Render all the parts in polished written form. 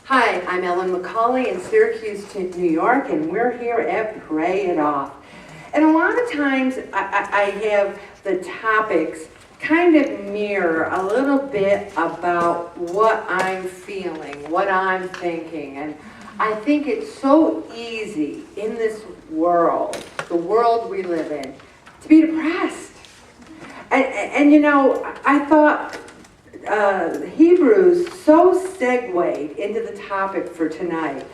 Hi, I'm Ellen McCauley in Syracuse, New York, and we're here at Pray It Off. And a lot of times I have the topics kind of mirror a little bit about what I'm feeling, what I'm thinking. And I think it's so easy in this world, the world we live in, to be depressed. And you know, I thought Hebrews so segued into the topic for tonight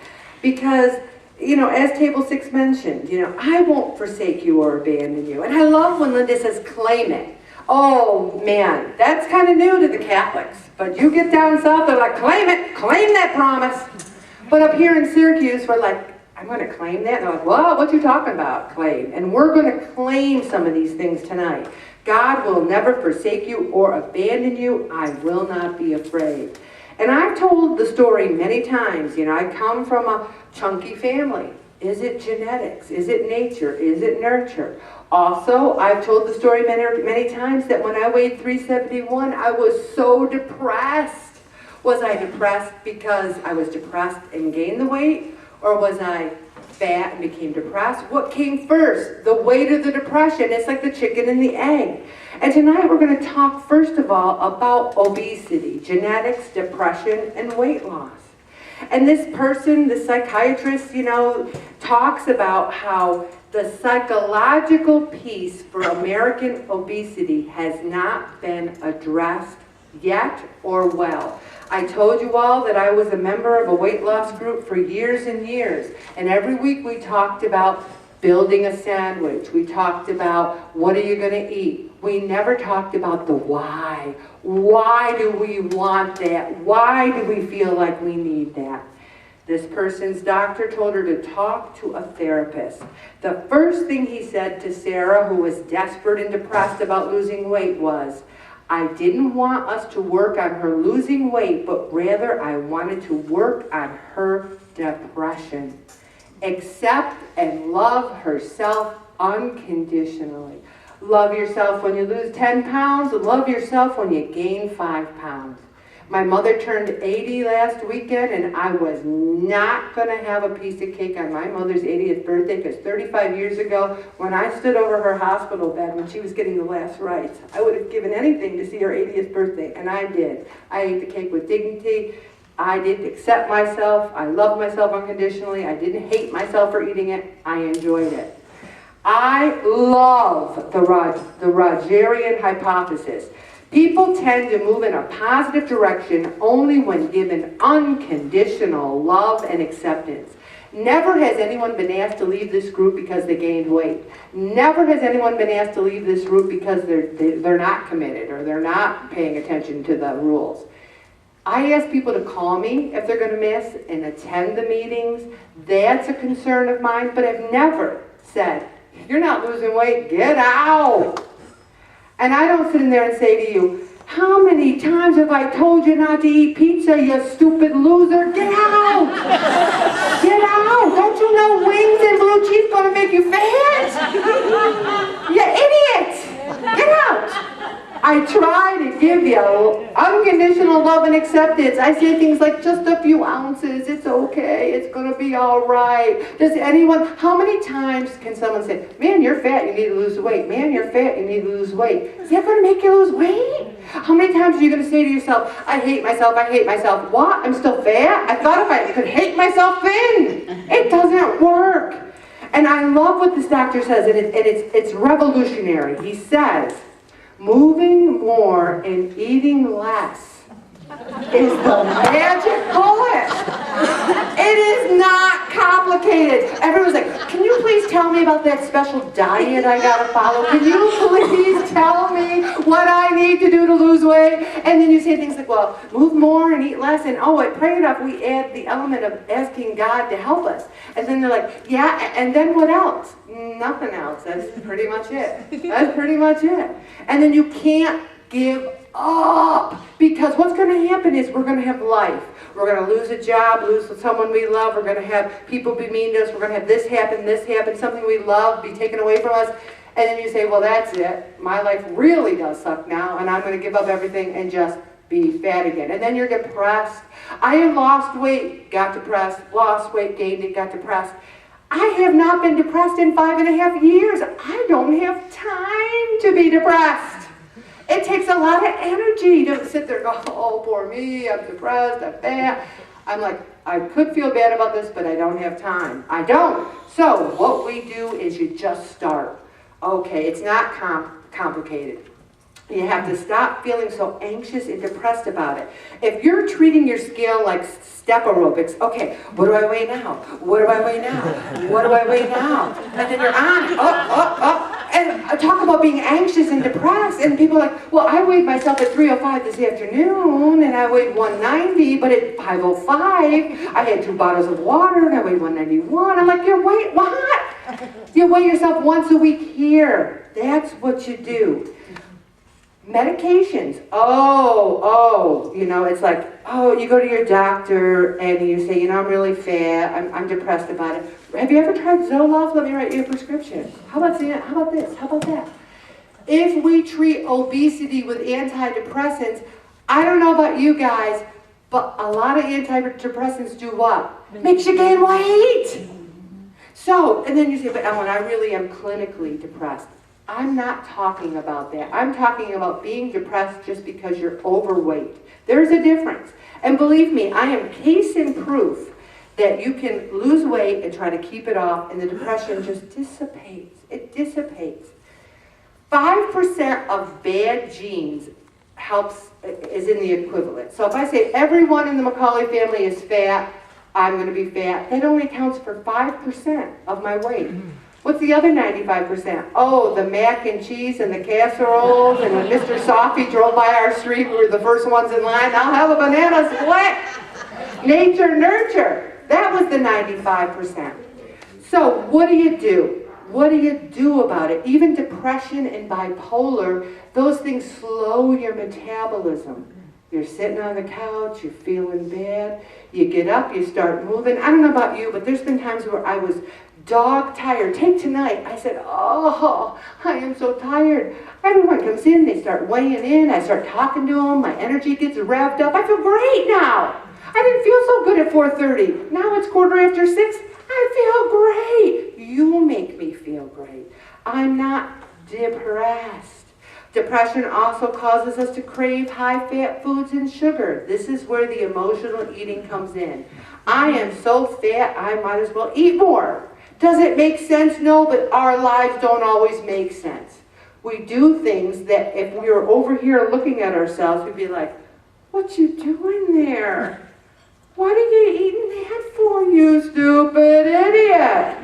because, you know, as Table 6 mentioned, you know, I won't forsake you or abandon you. And I love when Linda says, claim it. Oh, man, that's kind of new to the Catholics. But you get down south, they're like, claim it, claim that promise. But up here in Syracuse, we're like, I'm going to claim that. And they're like, well, what you talking about, claim? And we're going to claim some of these things tonight. God will never forsake you or abandon you. I will not be afraid. And I've told the story many times. You know, I come from a chunky family. Is it genetics? Is it nature? Is it nurture? Also, I've told the story many times that when I weighed 371, I was so depressed. Was I depressed because I was depressed and gained the weight? Or was I fat and became depressed? What came first? The weight or the depression? It's like the chicken and the egg. And tonight we're going to talk first of all about obesity, genetics, depression, and weight loss. And this person, the psychiatrist, you know, talks about how the psychological piece for American obesity has not been addressed yet or well. I told you all that I was a member of a weight loss group for years and years. And every week we talked about building a sandwich. We talked about what are you going to eat. We never talked about the why. Why do we want that? Why do we feel like we need that? This person's doctor told her to talk to a therapist. The first thing he said to Sarah, who was desperate and depressed about losing weight, was, I didn't want us to work on her losing weight, but rather I wanted to work on her depression. Accept and love herself unconditionally. Love yourself when you lose 10 pounds. Love yourself when you gain 5 pounds. My mother turned 80 last weekend, and I was not going to have a piece of cake on my mother's 80th birthday because 35 years ago, when I stood over her hospital bed when she was getting the last rites, I would have given anything to see her 80th birthday, and I did. I ate the cake with dignity. I didn't accept myself. I loved myself unconditionally. I didn't hate myself for eating it. I enjoyed it. I love the Rogerian hypothesis. People tend to move in a positive direction only when given unconditional love and acceptance. Never has anyone been asked to leave this group because they gained weight. Never has anyone been asked to leave this group because they're not committed or they're not paying attention to the rules. I ask people to call me if they're going to miss and attend the meetings. That's a concern of mine, but I've never said, you're not losing weight, get out. And I don't sit in there and say to you, how many times have I told you not to eat pizza, you stupid loser? Get out! Get out! Don't you know wings and blue cheese going to make you fat? You idiot! Get out! I try to give you unconditional love and acceptance. I say things like, just a few ounces, it's okay, it's going to be all right. Does anyone, how many times can someone say, man, you're fat, you need to lose weight. Man, you're fat, you need to lose weight. Is that going to make you lose weight? How many times are you going to say to yourself, I hate myself, I hate myself. What? I'm still fat? I thought if I could hate myself thin. It doesn't work. And I love what this doctor says, and it's revolutionary. He says, moving more and eating less is the magic bullet. It is not complicated. Everyone's like, can you please tell me about that special diet I gotta follow? Can you please tell me what I need to do to lose weight? And then you say things like, well, move more and eat less. And oh, at Pray It Up, we add the element of asking God to help us. And then they're like, yeah, and then what else? Nothing else. That's pretty much it. That's pretty much it. And then you can't give up, because what's going to happen is we're going to have life. We're going to lose a job, lose someone we love. We're going to have people be mean to us. We're going to have this happen, something we love be taken away from us. And then you say, well, that's it. My life really does suck now, and I'm going to give up everything and just be fat again. And then you're depressed. I have lost weight, got depressed, lost weight, gained it, got depressed. I have not been depressed in 5.5 years. I don't have time to be depressed. It takes a lot of energy to sit there and go, oh, poor me, I'm depressed, I'm fat. I'm like, I could feel bad about this, but I don't have time. I don't. So what we do is you just start. Okay, it's not complicated. You have to stop feeling so anxious and depressed about it. If you're treating your scale like step aerobics, okay, what do I weigh now? What do I weigh now? What do I weigh now? And then you're on, up. And I talk about being anxious and depressed, and people are like, well, I weighed myself at 305 this afternoon, and I weighed 190, but at 505, I had 2 bottles of water, and I weighed 191. I'm like, you wait, what? You weigh yourself once a week here. That's what you do. Medications, you know, it's like, oh, you go to your doctor and you say, you know, I'm really fat, I'm depressed about it. Have you ever tried Zoloft? Let me write you a prescription. How about this? How about that? If we treat obesity with antidepressants, I don't know about you guys, but a lot of antidepressants do what? Makes you gain weight. So, and then you say, but Ellen, I really am clinically depressed. I'm not talking about that. I'm talking about being depressed just because you're overweight. There's a difference. And believe me, I am case in proof that you can lose weight and try to keep it off, and the depression just dissipates. It dissipates. 5% of bad genes is in the equivalent. So if I say everyone in the McCauley family is fat, I'm going to be fat, that only accounts for 5% of my weight. What's the other 95%? Oh, the mac and cheese and the casseroles, and when Mr. Softee drove by our street, we were the first ones in line, I'll have a banana split. Nature, nurture. That was the 95%. So what do you do? What do you do about it? Even depression and bipolar, those things slow your metabolism. You're sitting on the couch, you're feeling bad, you get up, you start moving. I don't know about you, but there's been times where I was dog tired. Take tonight. I said, oh, I am so tired. Everyone comes in, they start weighing in, I start talking to them, my energy gets revved up. I feel great now. I didn't feel so good at 4:30. Now it's 6:15. I feel great. You make me feel great. I'm not depressed. Depression also causes us to crave high-fat foods and sugar. This is where the emotional eating comes in. I am so fat, I might as well eat more. Does it make sense? No, but our lives don't always make sense. We do things that if we were over here looking at ourselves, we'd be like, what you doing there? What are you eating that for, you stupid idiot?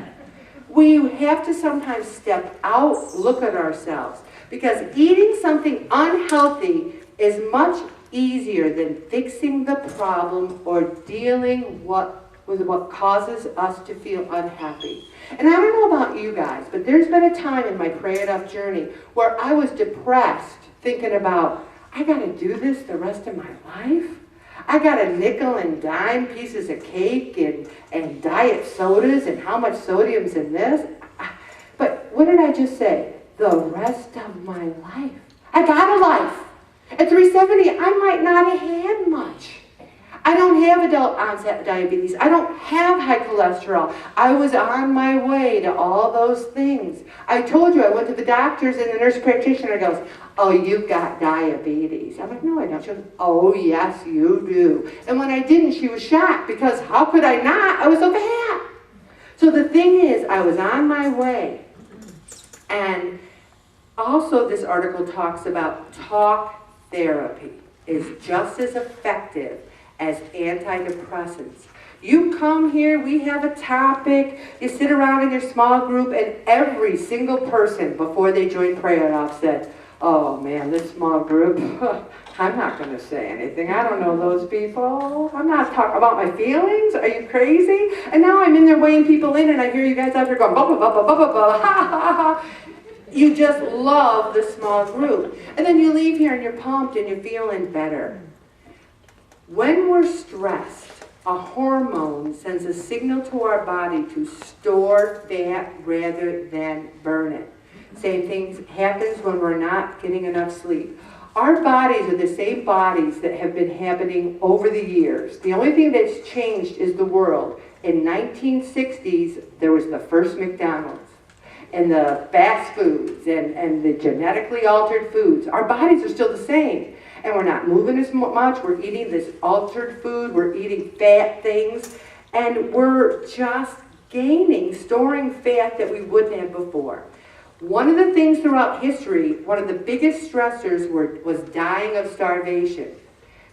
We have to sometimes step out, look at ourselves. Because eating something unhealthy is much easier than fixing the problem or dealing with what causes us to feel unhappy. And I don't know about you guys, but there's been a time in my Pray It Up journey where I was depressed, thinking about, I got to do this the rest of my life? I got a nickel and dime pieces of cake and diet sodas and how much sodium's in this? But what did I just say? The rest of my life. I got a life. At 370, I might not have had much. I don't have adult onset diabetes. I don't have high cholesterol. I was on my way to all those things. I told you I went to the doctors and the nurse practitioner goes, oh, you've got diabetes. I'm like, no, I don't. She goes, oh, yes, you do. And when I didn't, she was shocked because how could I not? I was so fat. So the thing is, I was on my way. And also this article talks about talk therapy is just as effective as antidepressants. You come here, we have a topic, you sit around in your small group, and every single person before they joined Prayer Up said, oh man, this small group, I'm not going to say anything. I don't know those people. I'm not talking about my feelings. Are you crazy? And now I'm in there weighing people in, and I hear you guys out there going, blah, blah, blah, blah, blah, blah, ha, ha, ha. You just love the small group. And then you leave here and you're pumped and you're feeling better. When we're stressed, a hormone sends a signal to our body to store fat rather than burn it. Same thing happens when we're not getting enough sleep. Our bodies are the same bodies that have been happening over the years. The only thing that's changed is the world. In 1960s, there was the first McDonald's and the fast foods and the genetically altered foods. Our bodies are still the same. And we're not moving as much. We're eating this altered food. We're eating fat things. And we're just gaining, storing fat that we wouldn't have before. One of the things throughout history, one of the biggest stressors was dying of starvation.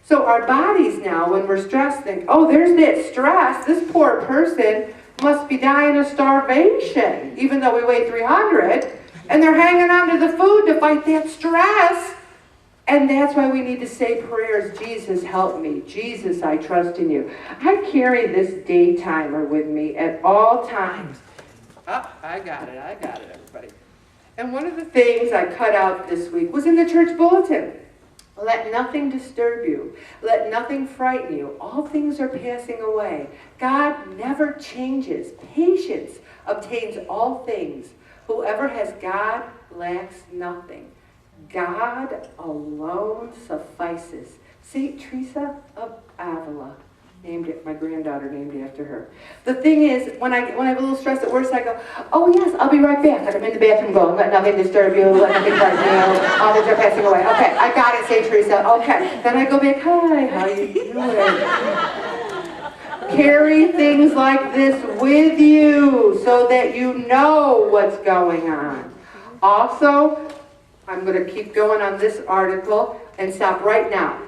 So our bodies now, when we're stressed, think, oh, there's that stress. This poor person must be dying of starvation, even though we weigh 300. And they're hanging on to the food to fight that stress. And that's why we need to say prayers, Jesus, help me. Jesus, I trust in you. I carry this day timer with me at all times. Oh, I got it, everybody. And one of the things I cut out this week was in the church bulletin. Let nothing disturb you. Let nothing frighten you. All things are passing away. God never changes. Patience obtains all things. Whoever has God lacks nothing. God alone suffices. St. Teresa of Avila, my granddaughter named after her. The thing is, when I have a little stress at work, I go, oh yes, I'll be right back. Like I'm in the bathroom going, let nothing disturb you, let nothing frighten you, all things are passing away. Okay, I got it, St. Teresa. Okay, then I go back, hi, how you doing? Carry things like this with you so that you know what's going on. Also, I'm going to keep going on this article and stop right now.